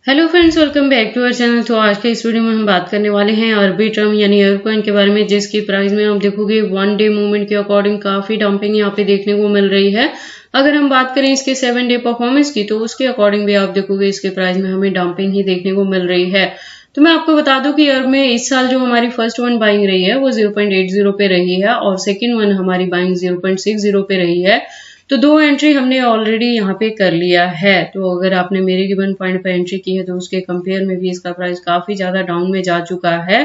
Hello friends, welcome back to our channel. तो आज के इस वीडियो में हम बात करने वाले हैं आर्बिट्रम यानी एयरकॉइन के बारे में, जिसकी प्राइस में आप देखोगे वन डे मूवमेंट के अकॉर्डिंग काफी डंपिंग यहाँ पे देखने को मिल रही है। अगर हम बात करें इसके 7 डे परफॉर्मेंस की, तो उसके अकॉर्डिंग भी आप देखोगे इसके प्राइस में हमें डंपिंग ही देखने को मिल रही है। तो मैं आपको बता दूं कि अर्ब में इस साल जो हमारी फर्स्ट वन बाइंग रही है वो 0.80 पे रही है और सेकेंड वन हमारी बाइंग 0.60 पे रही है। तो 2 एंट्री हमने ऑलरेडी यहाँ पे कर लिया है। तो अगर आपने मेरे गिवन पॉइंट पे एंट्री की है तो उसके कंपेयर में भी इसका प्राइस काफी ज्यादा डाउन में जा चुका है।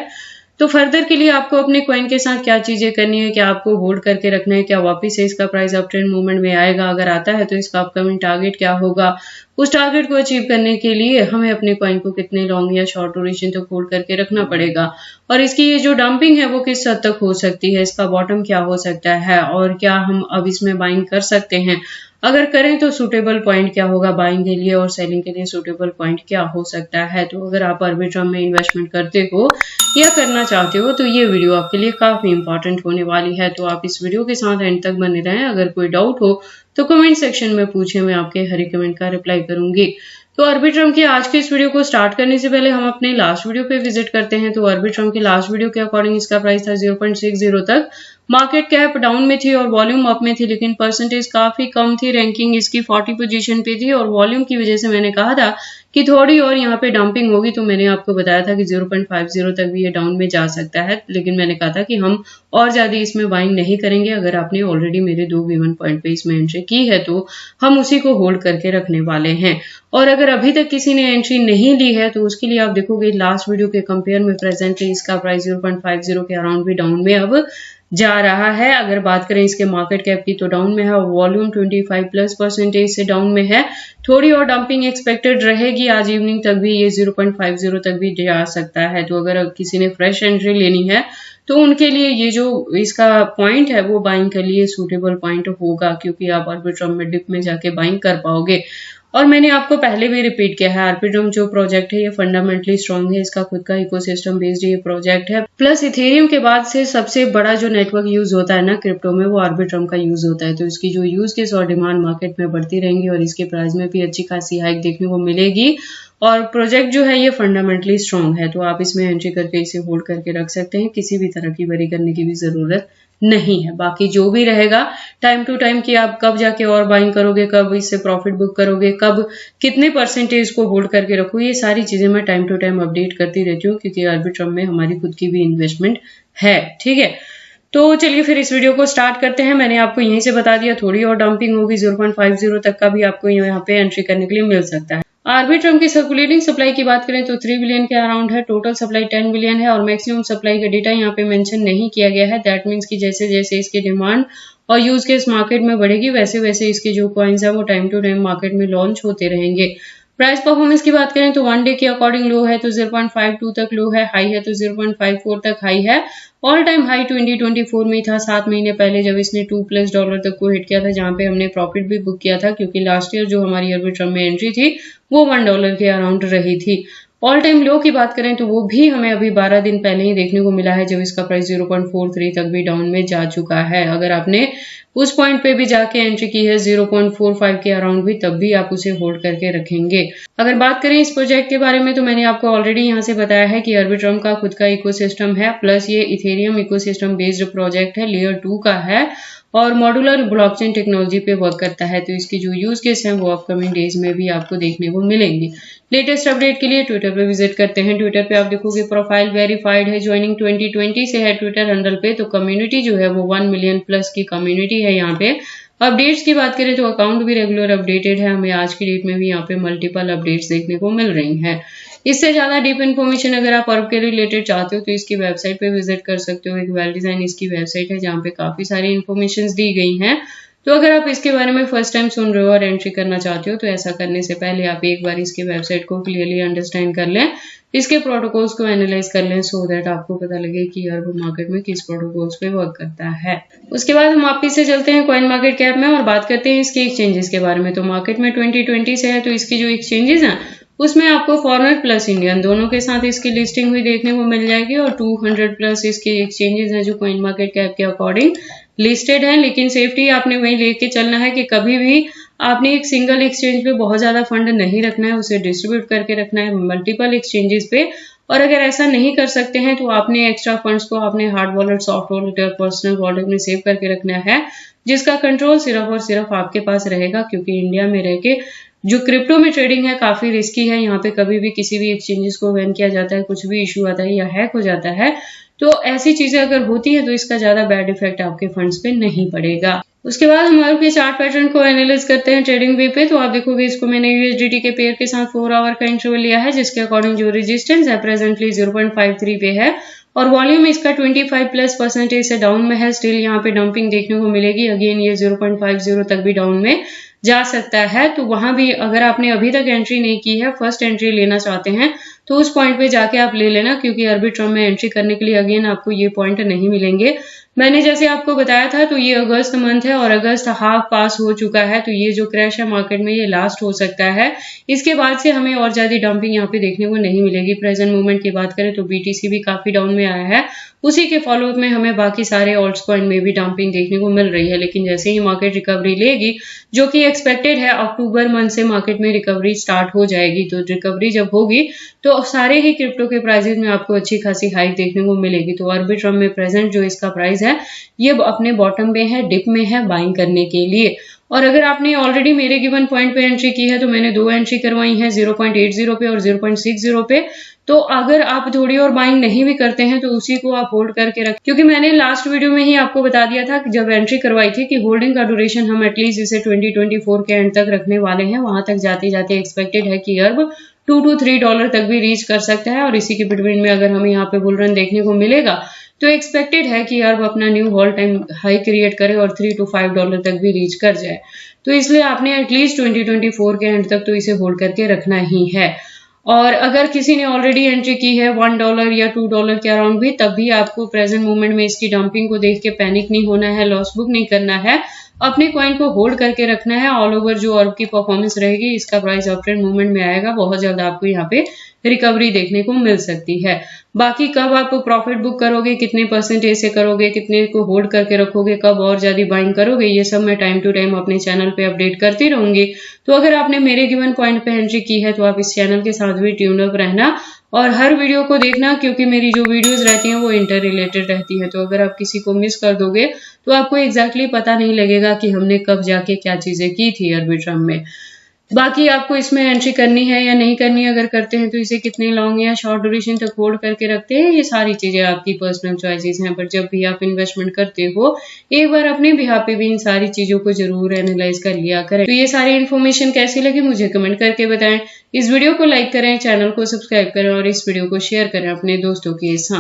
तो फर्दर के लिए आपको अपने कॉइन के साथ क्या चीजें करनी है, क्या आपको होल्ड करके रखना है, क्या वापस से इसका प्राइस अप ट्रेंड मूवमेंट में आएगा, अगर आता है तो इसका अपकमिंग टारगेट क्या होगा, उस टारगेट को अचीव करने के लिए हमें अपने कॉइन को कितने लॉन्ग या शॉर्ट ड्यूरेशन तक होल्ड करके रखना पड़ेगा, और इसकी ये जो डंपिंग है वो किस हद तक हो सकती है, इसका बॉटम क्या हो सकता है, और क्या हम अब इसमें बाइंग कर सकते हैं, अगर करें तो सुटेबल पॉइंट क्या होगा बाइंग के लिए और सेलिंग के लिए सुटेबल पॉइंट क्या हो सकता है। तो अगर आप आर्बिट्रम में इन्वेस्टमेंट करते हो या करना चाहते हो तो ये वीडियो आपके लिए काफी इंपॉर्टेंट होने वाली है। तो आप इस वीडियो के साथ एंड तक बने रहें। अगर कोई डाउट हो तो कमेंट सेक्शन में पूछें, मैं आपके हर एक कमेंट का रिप्लाई करूंगी। तो आर्बिट्रम के आज के इस वीडियो को स्टार्ट करने से पहले हम अपने लास्ट वीडियो पे विजिट करते हैं। तो आर्बिट्रम के लास्ट वीडियो के अकॉर्डिंग इसका प्राइस था 0.60 तक, मार्केट कैप डाउन में थी और वॉल्यूम अप में थी, लेकिन परसेंटेज काफी कम थी। रैंकिंग इसकी 40 पोजीशन पे थी और वॉल्यूम की वजह से मैंने कहा था कि थोड़ी और यहाँ पे डंपिंग होगी। तो मैंने आपको बताया था कि 0.50 तक भी ये डाउन में जा सकता है, लेकिन मैंने कहा था कि हम और ज्यादा इसमें बाइंग नहीं करेंगे। अगर आपने ऑलरेडी मेरे 2 गिवन पॉइंट पे इसमें एंट्री की है तो हम उसी को होल्ड करके रखने वाले हैं। और अगर अभी तक किसी ने एंट्री नहीं ली है तो उसके लिए आप देखोगे लास्ट वीडियो के कंपेयर में प्रेजेंटली इसका प्राइस 0.50 के अराउंड भी डाउन में अब जा रहा है। अगर बात करें इसके मार्केट कैप की तो डाउन में है, वॉल्यूम 25+ से डाउन में है। थोड़ी और डंपिंग एक्सपेक्टेड रहेगी, आज इवनिंग तक भी ये 0.50 तक भी जा सकता है। तो अगर किसी ने फ्रेश एंट्री लेनी है तो उनके लिए ये जो इसका पॉइंट है वो बाइंग के लिए सूटेबल पॉइंट होगा, क्योंकि आप आर्बिट्रम में डिप में जाके बाइंग कर पाओगे। और मैंने आपको पहले भी रिपीट किया है, आर्बिट्रम जो प्रोजेक्ट है ये फंडामेंटली स्ट्रांग है, इसका खुद का इकोसिस्टम बेस्ड ये प्रोजेक्ट है। प्लस इथेरियम के बाद से सबसे बड़ा जो नेटवर्क यूज होता है ना क्रिप्टो में, वो आर्बिट्रम का यूज होता है। तो इसकी जो यूज केस और डिमांड मार्केट में बढ़ती रहेंगी और इसके प्राइस में भी अच्छी खासी हाइक देखने को मिलेगी। और प्रोजेक्ट जो है ये फंडामेंटली स्ट्रांग है, तो आप इसमें एंट्री करके इसे होल्ड करके रख सकते हैं। किसी भी तरह की वरी करने की भी जरूरत नहीं है। बाकी जो भी रहेगा टाइम टू टाइम कि आप कब जाके और बाइंग करोगे, कब इससे प्रॉफिट बुक करोगे, कब कितने परसेंटेज को होल्ड करके रखो, ये सारी चीजें मैं टाइम टू टाइम अपडेट करती रहती हूँ, क्योंकि आर्बिट्रम में हमारी खुद की भी इन्वेस्टमेंट है। ठीक है, तो चलिए फिर इस वीडियो को स्टार्ट करते हैं। मैंने आपको यहीं से बता दिया थोड़ी और डंपिंग होगी, 0.50 तक का भी आपको यहाँ पे एंट्री करने के लिए मिल सकता है। आर्बिट्रम की सर्कुलेटिंग सप्लाई की बात करें तो 3 बिलियन के अराउंड है, टोटल सप्लाई 10 बिलियन है और मैक्सिमम सप्लाई का डेटा यहाँ पे मेंशन नहीं किया गया है। दैट मीन्स कि जैसे जैसे इसकी डिमांड और यूज केस मार्केट में बढ़ेगी वैसे वैसे इसके जो कॉइन्स है वो टाइम टू टाइम मार्केट में लॉन्च होते रहेंगे। प्राइस परफॉर्मेंस की बात करें तो 1 डे के अकॉर्डिंग लो है तो 0.52 तक लो है, हाई है तो 0.54 तक हाई है। ऑल टाइम हाई 2024 में था, 7 महीने पहले जब इसने $2+ तक को हिट किया था, जहां पे हमने प्रॉफिट भी बुक किया था, क्योंकि लास्ट ईयर जो हमारी आर्बिट्रम में एंट्री थी वो $1 के अराउंड रही थी। ऑल टाइम लो की बात करें तो वो भी हमें अभी 12 दिन पहले ही देखने को मिला है, जब इसका प्राइस 0.43 तक भी डाउन में जा चुका है। अगर आपने उस पॉइंट पे भी जाके एंट्री की है 0.45 के अराउंड भी, तब भी आप उसे होल्ड करके रखेंगे। अगर बात करें इस प्रोजेक्ट के बारे में तो मैंने आपको ऑलरेडी यहाँ से बताया है कि आर्बिट्रम का खुद का इकोसिस्टम है, प्लस ये इथेरियम इकोसिस्टम बेस्ड प्रोजेक्ट है, लेयर 2 का है और मॉड्यूलर ब्लॉकचेन टेक्नोलॉजी पे वर्क करता है। तो इसकी जो यूज केस है वो अपकमिंग डेज में भी आपको देखने को मिलेंगे। लेटेस्ट अपडेट के लिए ट्विटर पे विजिट करते हैं। ट्विटर पे आप देखोगे प्रोफाइल वेरीफाइड है, ज्वाइनिंग 2020 से है ट्विटर हैंडल पे। तो कम्युनिटी जो है वो 1 मिलियन प्लस की कम्युनिटी है यहाँ पे। अपडेट्स की बात करें तो अकाउंट भी रेगुलर अपडेटेड है, हमें आज की डेट में भी यहाँ पे मल्टीपल अपडेट्स देखने को मिल रही हैं। इससे ज्यादा डीप इन्फॉर्मेशन अगर आप अर्ब के रिलेटेड चाहते हो तो इसकी वेबसाइट पे विजिट कर सकते हो। एक वेल डिजाइन इसकी वेबसाइट है जहाँ पे काफी सारी इन्फॉर्मेशन दी गई हैं। तो अगर आप इसके बारे में फर्स्ट टाइम सुन रहे हो और एंट्री करना चाहते हो तो ऐसा करने से पहले आप एक बार इसकी वेबसाइट को क्लियरली अंडरस्टैंड कर लें, इसके प्रोटोकॉल्स को एनालाइज कर लें, सो दैट आपको पता लगे कि अर्ब मार्केट में किस प्रोटोकॉल्स पे वर्क करता है। उसके बाद हम वापिस से चलते हैं कॉइन मार्केट कैप में और बात करते हैं इसके एक्सचेंजेस के बारे में। तो मार्केट में 2020 से है, तो इसकी जो एक्सचेंजेस हैं उसमें आपको फॉरेनर प्लस इंडियन दोनों के साथ इसकी लिस्टिंग हुई देखने को मिल जाएगी और 200 प्लस इसके एक्सचेंजेस हैं जो कॉइन मार्केट कैप के अकॉर्डिंग लिस्टेड हैं, लेकिन सेफ्टी आपने वही लेके चलना है कि कभी भी आपने एक सिंगल एक्सचेंज पे बहुत ज्यादा फंड नहीं रखना है, उसे डिस्ट्रीब्यूट करके रखना है मल्टीपल एक्सचेंजेस पे। और अगर ऐसा नहीं कर सकते हैं तो आपने एक्स्ट्रा फंड्स को अपने हार्ड वॉलेट, सॉफ्ट वॉलेट और पर्सनल वॉलेट में सेव करके रखना है, जिसका कंट्रोल सिर्फ और सिर्फ आपके पास रहेगा। क्योंकि इंडिया में रह के जो क्रिप्टो में ट्रेडिंग है काफी रिस्की है। यहाँ पे कभी भी किसी भी एक्सचेंजेस को बैन किया जाता है, कुछ भी इशू आता है या हैक हो जाता है, तो ऐसी चीजें अगर होती है तो इसका ज्यादा बैड इफेक्ट आपके फंड्स पे नहीं पड़ेगा। उसके बाद हम आपके चार्ट पैटर्न को एनालाइज करते हैं ट्रेडिंग वे पे। तो आप देखोगे इसको मैंने यूएसडीटी के पेयर के साथ 4 आवर का इंटरवल लिया है, जिसके अकॉर्डिंग जो रेजिस्टेंस है प्रेजेंटली 0.53 पे है और वॉल्यूम इसका 25+ % से डाउन में है। स्टिल यहाँ पे डंपिंग देखने को मिलेगी, अगेन ये 0.50 तक भी डाउन में जा सकता है। तो वहां भी अगर आपने अभी तक एंट्री नहीं की है, फर्स्ट एंट्री लेना चाहते हैं तो उस पॉइंट पे जाके आप ले लेना, क्योंकि आर्बिट्रम में एंट्री करने के लिए अगेन आपको ये पॉइंट नहीं मिलेंगे। मैंने जैसे आपको बताया था तो ये अगस्त मंथ है और अगस्त हाफ पास हो चुका है, तो ये जो क्रैश है मार्केट में ये लास्ट हो सकता है। इसके बाद से हमें और ज्यादा डंपिंग यहाँ पे देखने को नहीं मिलेगी। प्रेजेंट मूवमेंट की बात करें तो बीटीसी भी काफी डाउन में आया है, उसी के फॉलोअप में हमें बाकी सारे ऑल्ट्स कॉइन में भी डंपिंग देखने को मिल रही है। लेकिन जैसे ही मार्केट रिकवरी लेगी, जो कि एक्सपेक्टेड है, अक्टूबर मंथ से मार्केट में रिकवरी स्टार्ट हो जाएगी। तो रिकवरी जब होगी तो सारे ही क्रिप्टो के प्राइसेस में आपको अच्छी खासी हाइक देखने को मिलेगी। तो आर्बिट्रम में प्रेजेंट जो इसका प्राइस है ये अपने बॉटम में है, डिप में है बाइंग करने के लिए। और अगर आपने ऑलरेडी मेरे गिवन पॉइंट पे एंट्री की है तो मैंने 2 एंट्री करवाई है, 0.80 पे और 0.60 पे। तो अगर आप थोड़ी और बाइंग नहीं भी करते हैं तो उसी को आप होल्ड करके रखें, क्योंकि मैंने लास्ट वीडियो में ही आपको बता दिया था जब एंट्री करवाई थी कि होल्डिंग का ड्यूरेशन हम एटलीस्ट इसे 2024 के एंड तक रखने वाले हैं। वहां तक जाते जाते एक्सपेक्टेड है कि अर्ब $2 to $3 तक भी रीच कर सकता है और इसी के बिटवीन में अगर हमें यहाँ पे बुल रन देखने को मिलेगा तो एक्सपेक्टेड है कि अर्ब अपना knew all time high create करे और $3 to $5 तक भी रीच कर जाए। तो इसलिए आपने एटलीस्ट 2024 के एंड तक तो इसे होल्ड करके रखना ही है। और अगर किसी ने ऑलरेडी एंट्री की है $1 या $2 के अराउंड भी, तब भी आपको प्रेजेंट मूवमेंट में इसकी डंपिंग को देख के पैनिक नहीं होना है, लॉस बुक नहीं करना है, अपने कॉइन को होल्ड करके रखना है। ऑल ओवर जो अर्ब की परफॉर्मेंस रहेगी, इसका प्राइस अप ट्रेंड मूवमेंट में आएगा, बहुत जल्द आपको यहाँ पे रिकवरी देखने को मिल सकती है। बाकी कब आप प्रॉफिट बुक करोगे, कितने % से करोगे, कितने को होल्ड करके रखोगे, कब और ज्यादा बाइंग करोगे, ये सब मैं टाइम टू टाइम अपने चैनल पे अपडेट करती रहूंगी। तो अगर आपने मेरे गिवन पॉइंट पे एंट्री की है तो आप इस चैनल के साथ भी ट्यून अप रहना और हर वीडियो को देखना, क्योंकि मेरी जो वीडियोस रहती हैं वो इंटर रिलेटेड रहती हैं। तो अगर आप किसी को मिस कर दोगे तो आपको एग्जैक्टली पता नहीं लगेगा कि हमने कब जाके क्या चीजें की थी आर्बिट्रम में। बाकी आपको इसमें एंट्री करनी है या नहीं करनी है, अगर करते हैं तो इसे कितने लॉन्ग या शॉर्ट ड्यूरेशन तक होल्ड करके रखते हैं, ये सारी चीजें आपकी पर्सनल चॉइसेस हैं। पर जब भी आप इन्वेस्टमेंट करते हो एक बार अपने बिहाफ पे भी इन सारी चीजों को जरूर एनालाइज कर लिया करें। तो ये सारी इन्फॉर्मेशन कैसी लगी मुझे कमेंट करके बताएं। इस वीडियो को लाइक करें, चैनल को सब्सक्राइब करें और इस वीडियो को शेयर करें अपने दोस्तों के साथ।